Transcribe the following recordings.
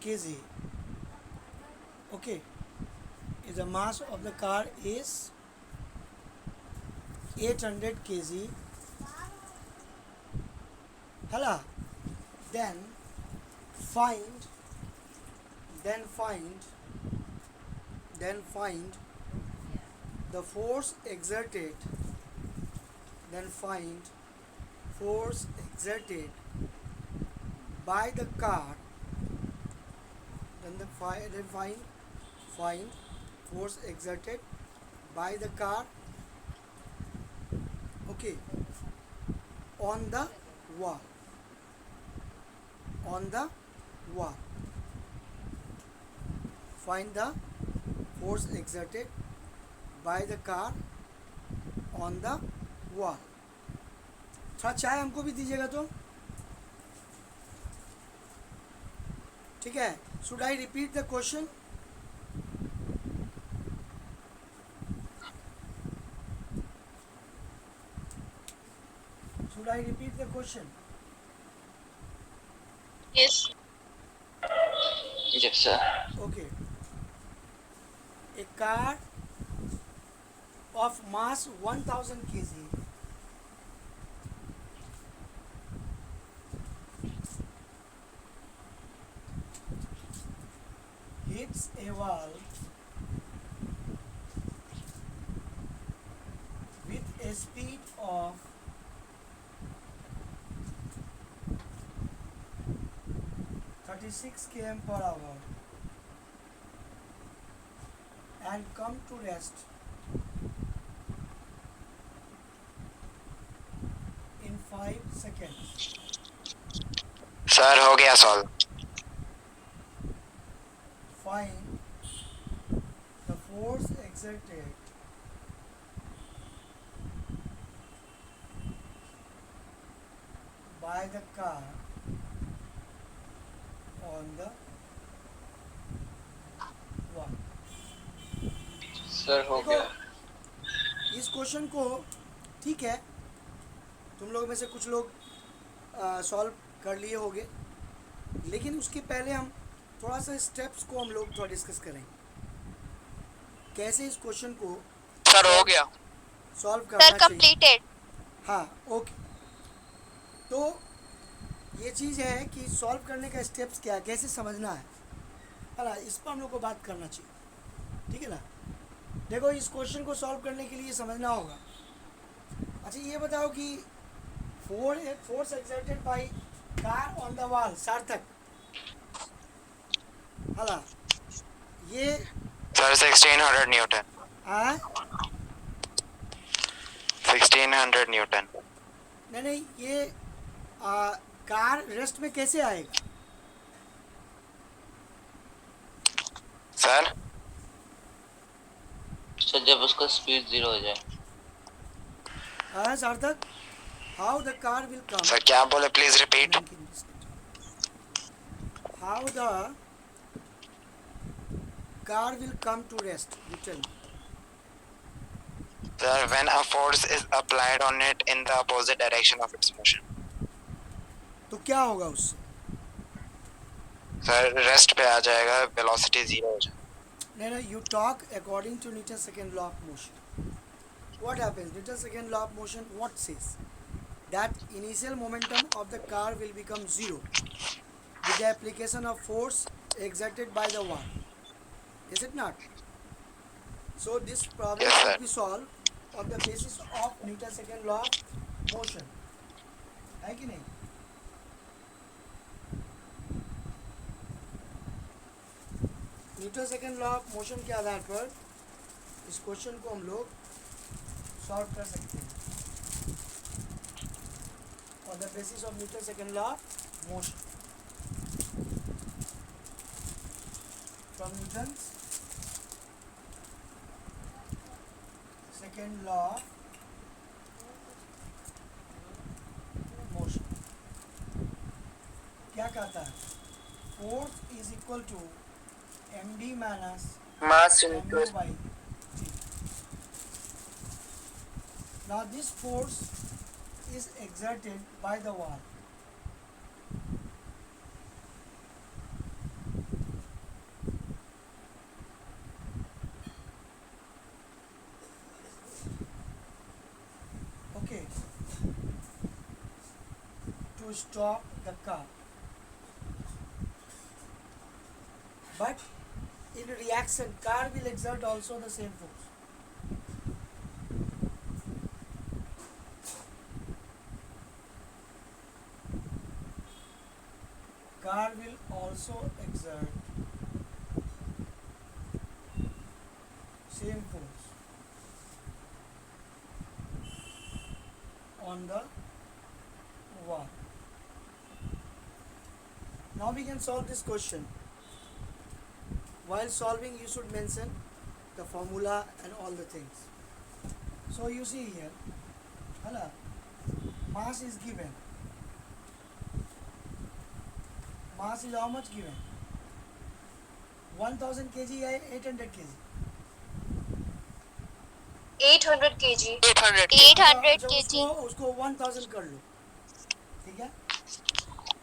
kg. Okay, is the mass of the car is 800 kg. Hala. Then find then find then find the force exerted then find force exerted by the car then find force exerted by the car, okay, on the wall on the wall. Find the force exerted by the car on the wall. थोड़ा चाय हमको भी दीजिएगा तो ठीक है. Should I repeat the question? Should I repeat the question? Yes. Yes, sir. Okay. A car of mass 1000 kg hits a wall with a speed of 36 km per hour and come to rest in 5 seconds. Sir हो गया solve. Find the force exerted by the car on the wall. Sir हो गया. इस question को ठीक है तुम लोग में से कुछ लोग सॉल्व कर लिए होंगे, लेकिन उसके पहले हम थोड़ा सा स्टेप्स को हम लोग थोड़ा डिस्कस करेंगे कैसे इस क्वेश्चन को सर हो गया. सॉल्व करना सर कंप्लीटेड. हाँ ओके. तो ये चीज़ है कि सॉल्व करने का स्टेप्स क्या है, कैसे समझना है ना, इस पर हम लोग को बात करना चाहिए. ठीक है ना. देखो इस क्वेश्चन को सॉल्व करने के लिए समझना होगा. अच्छा ये बताओ कि force exerted by car on the wall. सार्थक हाला ये सर 1600 न्यूटन. हाँ 1600 न्यूटन. नहीं ये कार रेस्ट में कैसे आएगा सर जब उसका स्पीड 0 हो जाए. हाँ सार्थक how the car will come. Sir क्या बोले please repeat. How the car will come to rest, you tell me. Sir, when a force is applied on it in the opposite direction of its motion. तो क्या होगा उससे? Sir rest पे आ जाएगा, velocity 0 हो जाएगा. नहीं you talk according to Newton's second law of motion. What happens? Newton's second law of motion what says? That initial momentum of the car will become 0 with the application of force exerted by the wall. Is it not? So this problem Yes, will sir. be solved on the basis of Newton's second law of motion. है कि नहीं? Newton second law of motion के आधार पर इस question को हम लोग solve कर सकते हैं on the basis of Newton's second law of motion. From Newton's second law of motion क्या कहता है? Force is equal to md minus Mass mu into by g. Now this force is exerted by the wall. to stop the car. But in reaction, car will exert also the same force. Car will also exert same force on the wall. Now we can solve this question. While solving, you should mention the formula and all the things. So you see here, hala, mass is given. Mass is how much given? 1000 kg या 800 kg? 800 kg. 800 800 अच्छा, kg. उसको 1000 कर लो, ठीक है?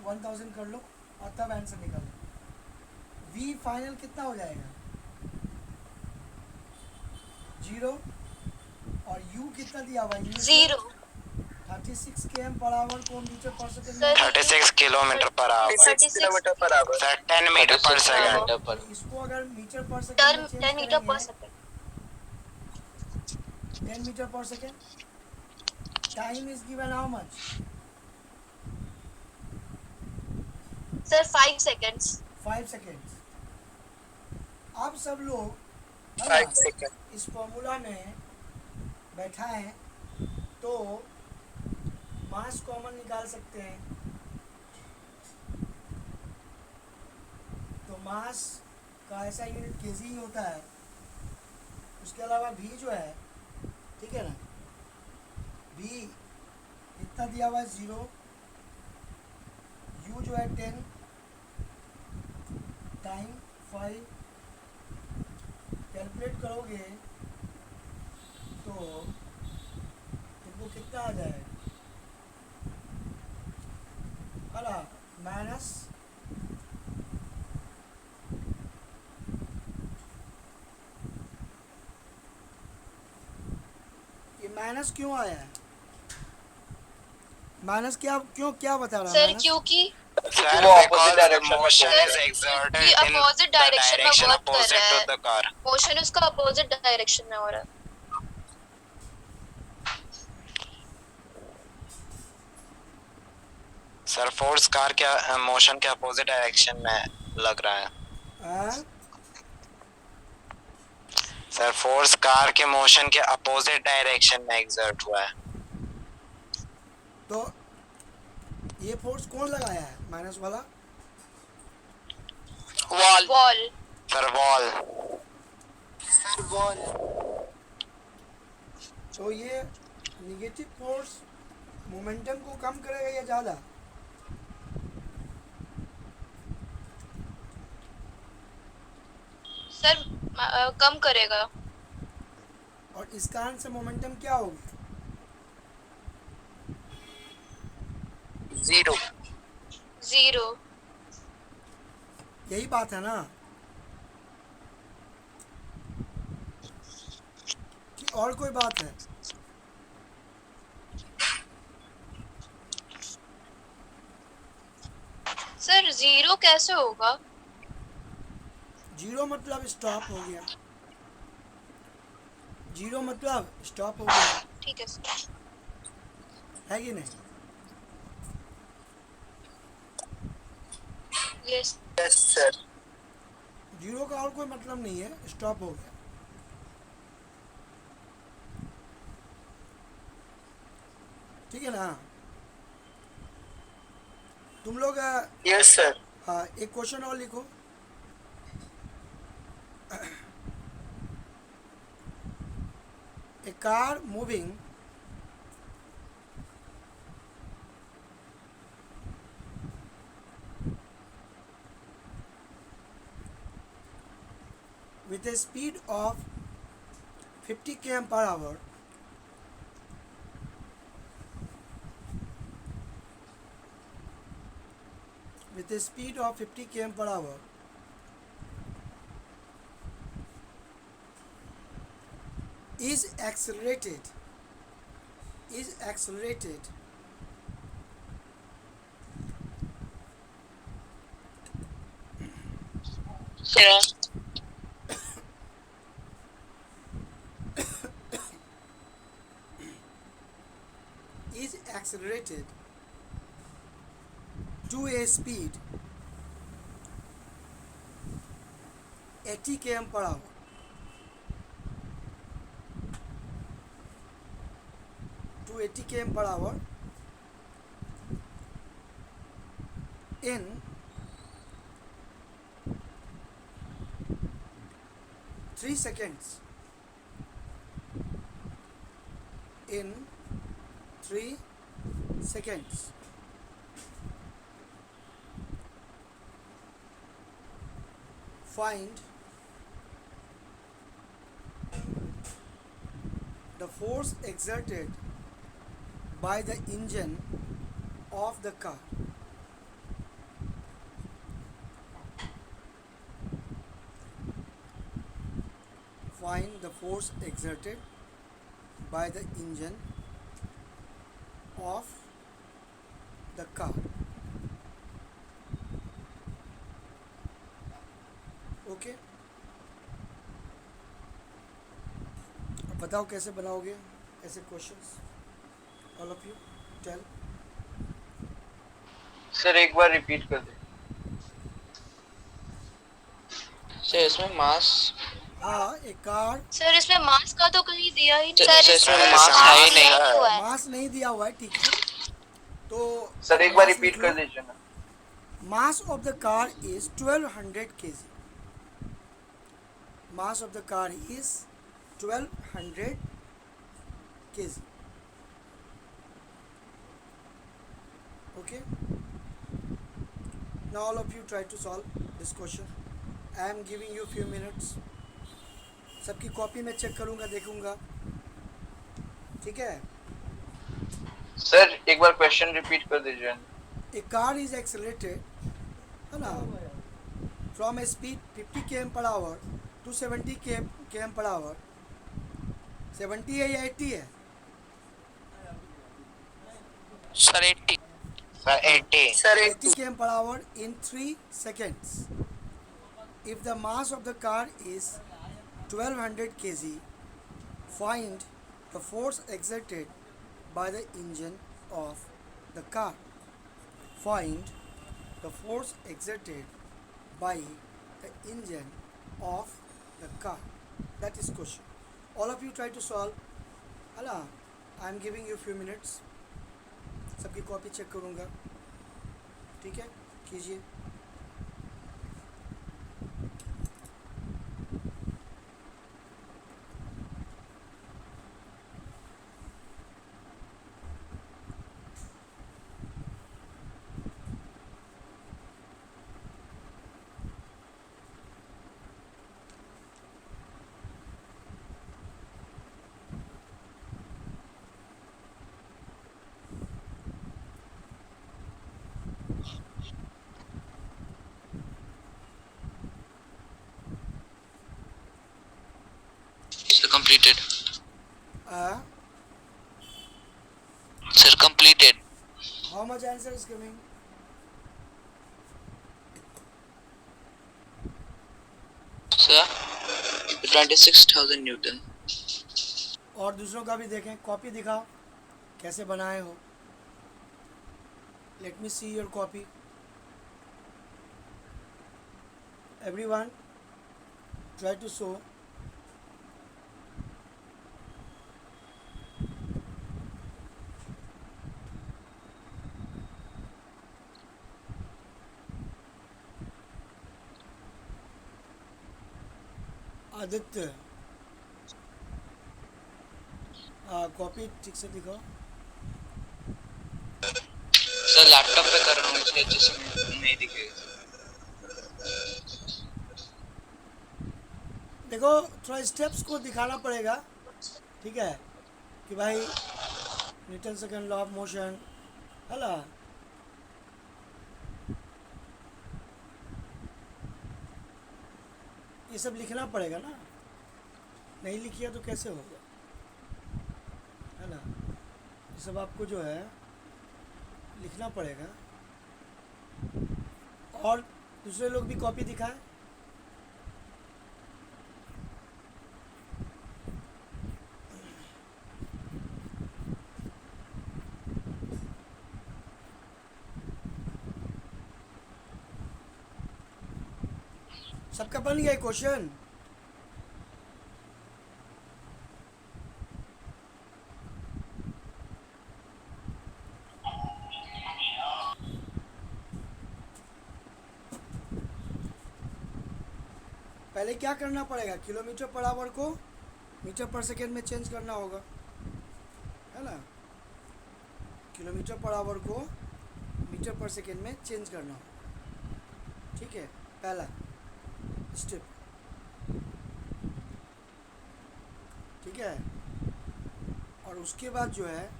1000 कर लो और तब answer निकालो. V फाइनल कितना हो जाएगा? 0 और U कितना दिया हुआ है? 0. 36 km per hour को मीटर पर second Sir, 36 kilometer per hour. 36 Sir, 10 meter per second. इसको अगर मीटर पर सेकंड में चेंज 10 meter per करेंगे, second. 10 meter per second. Time is given how much? Sir, 5 seconds. 5 seconds. आप सब लोग 5 seconds. इस फॉर्मूला में बैठा है तो मास कॉमन निकाल सकते हैं. तो मास का ऐसा यूनिट केजी ही होता है. उसके अलावा भी जो है, ठीक है ना, भी इतना दिया हुआ है 0, यू जो है 10, टाइम 5. कैलकुलेट करोगे तो तुमको कितना आ जाएगा? अला माइनस ये माइनस क्यों आया है? माइनस क्या बता रहा है? Sir, क्योंकि Sir, because motion is exerted ये in opposite the direction में direction work कर opposite रहा to है. the car. मोशन उसका अपोजिट डायरेक्शन में हो रहा है. Sir, force car के motion के opposite direction में लग रहा है. हाँ? Sir, force car के motion के opposite direction में exert हुआ है. तो ये फोर्स कौन लगाया है माइनस वाला? Wall. Sir, wall. तो ये निगेटिव फोर्स मोमेंटम को कम करेगा या ज़्यादा? सर कम करेगा. और इस कारण से मोमेंटम क्या होगी? 0. यही बात है ना कि और कोई बात है? सर 0 कैसे होगा? 0 मतलब स्टॉप हो गया. 0 मतलब स्टॉप हो गया, ठीक है सर. है कि नहीं? यस. 0 का और कोई मतलब नहीं है, स्टॉप हो गया. ठीक है ना? तुम लोग Yes, sir. हाँ, एक क्वेश्चन और लिखो. A car moving with a speed of 50 km per hour with a speed of 50 km per hour is accelerated Sir. is accelerated to a speed 80 km per hour to 80 km per hour in 3 seconds. In 3 seconds. Find the force exerted by the engine of the car. Find the force exerted by the engine of the car. Okay, अब बताओ कैसे बनाओगे ऐसे questions? All of you tell. Sir एक बार repeat कर दे sir इसमें मास हाँ, एक कार. सर इसमें मास का तो कहीं दिया ही नहीं। सर, इसमें मास है ही नहीं। मास नहीं दिया हुआ है, ठीक है. तो सर एक बार मास रिपीट लिख कर लो. दीजिए ना Mass of the car is 1200 kg. Mass of the car is 1200 kg. Okay. Now all of you try to solve this question. I am giving you few minutes. सबकी कॉपी में check करूँगा, देखूँगा. ठीक है. सर एक बार question repeat कर दीजिए A car is accelerated, है ना, from a speed 50 km per hour to 70 km per hour. 70 है या 80 है? Sir 80 Sir, 80. Sir 80 km per hour in 3 seconds. If the mass of the car is 1200 kg, find the force exerted by the engine of the car. Find the force exerted by the engine of the car. That is question. All of you try to solve. Allah, I am giving you few minutes. सबकी copy check करूँगा. ठीक है, कीजिए. Sir completed Uh, sir completed how much answer is coming? Sir 26,000 Newton और दूसरों का भी देखें, कॉपी दिखाओ कैसे बनाए हो. Let me see your copy. Everyone try to show. Aditya, copy ठीक से दिखाओ. सर लैपटॉप पे कर रहा हूँ इसलिए अच्छे से नहीं दिखेगा. देखो, थोड़ा स्टेप्स को दिखाना पड़ेगा. ठीक है कि भाई Newton second law of motion, है ना. ये सब लिखना पड़ेगा ना. नहीं लिखिए तो कैसे होगा, है ना. ये सब आपको जो है लिखना पड़ेगा. और दूसरे लोग भी कॉपी दिखाएं. सबका बन गया क्वेश्चन? पहले क्या करना पड़ेगा, किलोमीटर पर आवर को मीटर पर सेकेंड में चेंज करना होगा, है ना। किलोमीटर पर आवर को मीटर पर सेकेंड में चेंज करना होगा, ठीक है, पहला स्टेप, ठीक है। और उसके बाद जो है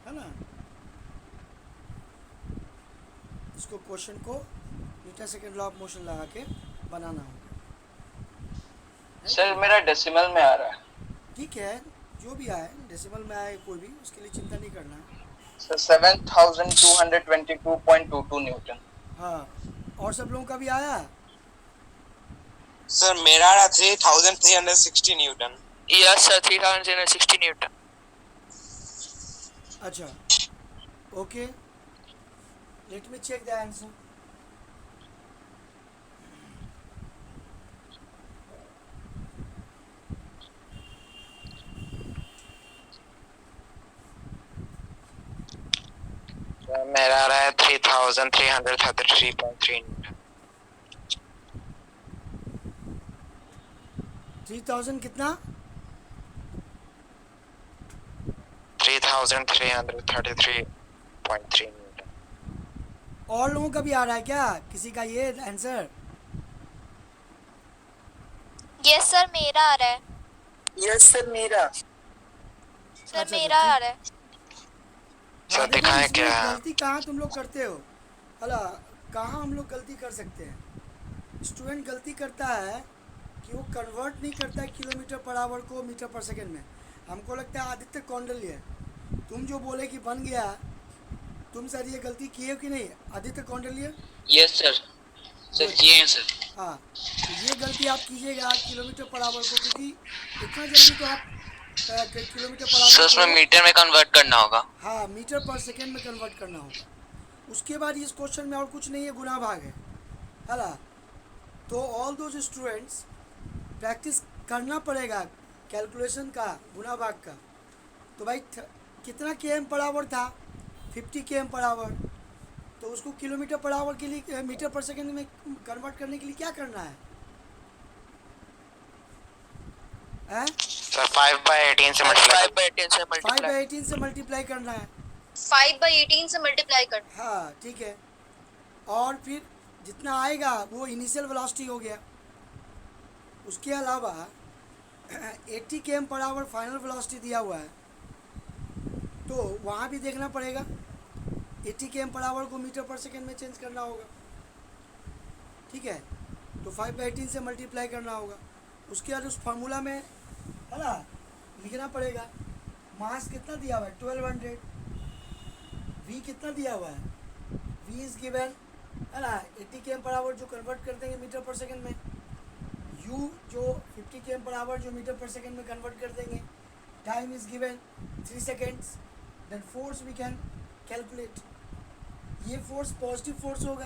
ना, इसको क्वेश्चन को metre second law of motion लगा के बनाना होगा। सर मेरा डेसिमल में आ रहा है। ठीक है, जो भी आए डेसिमल में आए कोई भी, उसके लिए चिंता नहीं करना है। Sir 7222.22 Newton. हाँ, और सब लोगों का भी आया? सर मेरा आ रहा 3360 न्यूटन। Yes sir 3060 newton. अच्छा, okay, let me check the answer. मेरा आ रहा है 3333.3 न्यूटन। 3000 कितना? 3333.3 न्यूटन। और लोगों का भी आ रहा है क्या, किसी का ये आंसर? यस सर मेरा आ रहा है। यस सर मेरा। सर अच्छा, मेरा आ रहा है। सर हाँ, देखो, दिखाएं इसमें क्या? गलती कहाँ तुम लोग करते हो, हला कहाँ हम लोग गलती कर सकते हैं? स्टूडेंट गलती करता है कि वो कन्वर्ट नहीं करता है किलोमीटर पर आवर को मीटर पर सेकंड में। हमको लगता है आदित्य कौंडल्य, तुम जो बोले कि बन गया, तुम सर ये गलती किए हो कि नहीं Aditya Kaundalya? Yes sir. Sir किए हैं सर। हाँ, तो ये गलती आप कीजिएगा किलोमीटर पर आवर को, क्योंकि इतना जल्दी तो आप किलोमीटर पर सर उसमें आवर, मीटर में कन्वर्ट करना होगा। हाँ, मीटर पर सेकेंड में कन्वर्ट करना होगा। उसके बाद इस क्वेश्चन में और कुछ नहीं है, गुना भाग है ना। तो ऑल दोज स्टूडेंट्स प्रैक्टिस करना पड़ेगा कैलकुलेशन का, गुना भाग का। तो भाई कितना km पर आवर था? 50 km पर आवर। तो उसको किलोमीटर पर आवर के लिए मीटर पर सेकेंड में कन्वर्ट करने के लिए क्या करना है? सर 5/18 से मल्टीप्लाई। 5/18 से 5/18 से मल्टीप्लाई करना है। 5/18 से मल्टीप्लाई कर। हाँ, ठीक है। और फिर जितना आएगा वो इनिशियल वेलोसिटी हो गया। उसके अलावा 80 km per hour final velocity दिया हुआ है, तो वहाँ भी देखना पड़ेगा। 80 km पर आवर को मीटर पर सेकेंड में चेंज करना होगा, ठीक है। तो 5/18 से मल्टीप्लाई करना होगा। उसके बाद उस फार्मूला में है ना लिखना पड़ेगा मास कितना दिया हुआ है 1200, वी कितना दिया हुआ है, वी इज गिवन, है ना, 80 km पर आवर जो कन्वर्ट कर देंगे मीटर पर सेकेंड में, यू जो 50 km पर आवर जो मीटर पर सेकेंड में कन्वर्ट कर देंगे, time is given 3 seconds, then force we can calculate. ये फोर्स पॉजिटिव फोर्स होगा,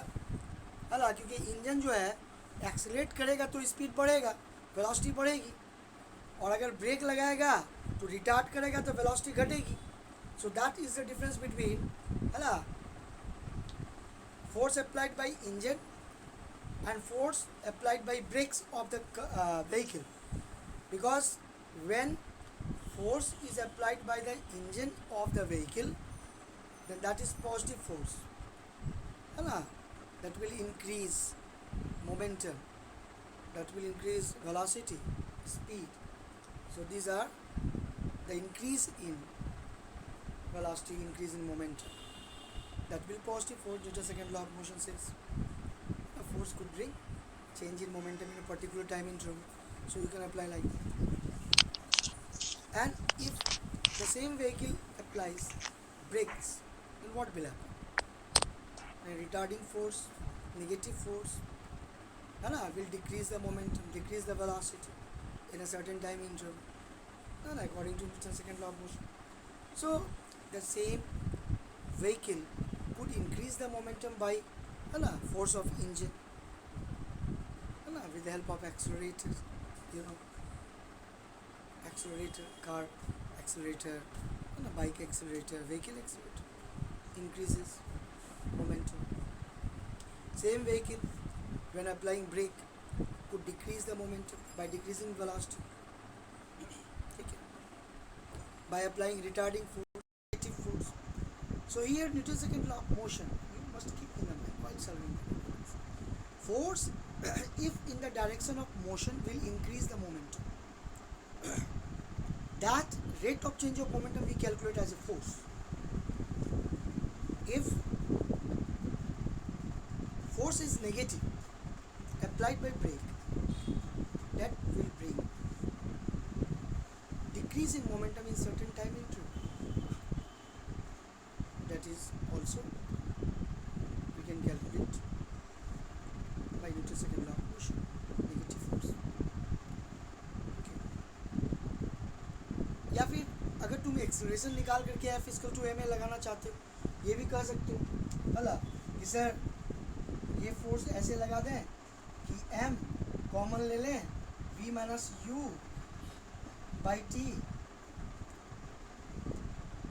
है ना, क्योंकि इंजन जो है एक्सेलरेट करेगा तो स्पीड बढ़ेगा, वेलोसिटी बढ़ेगी, और अगर ब्रेक लगाएगा तो रिटार्ड करेगा तो वेलोसिटी घटेगी। So that is the difference between, है ना, force applied by engine and force applied by brakes of the vehicle, because when force is applied by the engine of the vehicle, then that is positive force, है ना, that will increase momentum, that will increase velocity, speed. So these are the increase in velocity, increase in momentum. That will positive force. Newton's second law of motion says a force could bring change in momentum in a particular time interval. So you can apply like that. And if the same vehicle applies brakes, then what will happen? A retarding force, negative force, will decrease the momentum, decrease the velocity in a certain time interval, according to Newton's second law of motion. So the same vehicle could increase the momentum by force of engine, with the help of accelerators, you know, accelerator, car accelerator, and a bike accelerator, vehicle accelerator, increases momentum. Same vehicle, when applying brake, could decrease the momentum by decreasing velocity. Okay. By applying retarding force, negative force. So here Newton's second law of motion, you must keep in mind while solving the problems. Force, if in the direction of motion, will increase the momentum. That rate of change of momentum we calculate as a force. If force is negative applied by brake, that will bring decrease in momentum in certain time interval. That is also we can calculate by Newton's second law of motion, negative force. Okay. या फिर अगर तुम acceleration निकाल करके F equal to ma लगाना चाहते हो, ये भी कह सकते हो, भला कि सर ये फोर्स ऐसे लगा दें कि m कॉमन ले लें v minus u by T,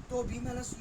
तो v माइनस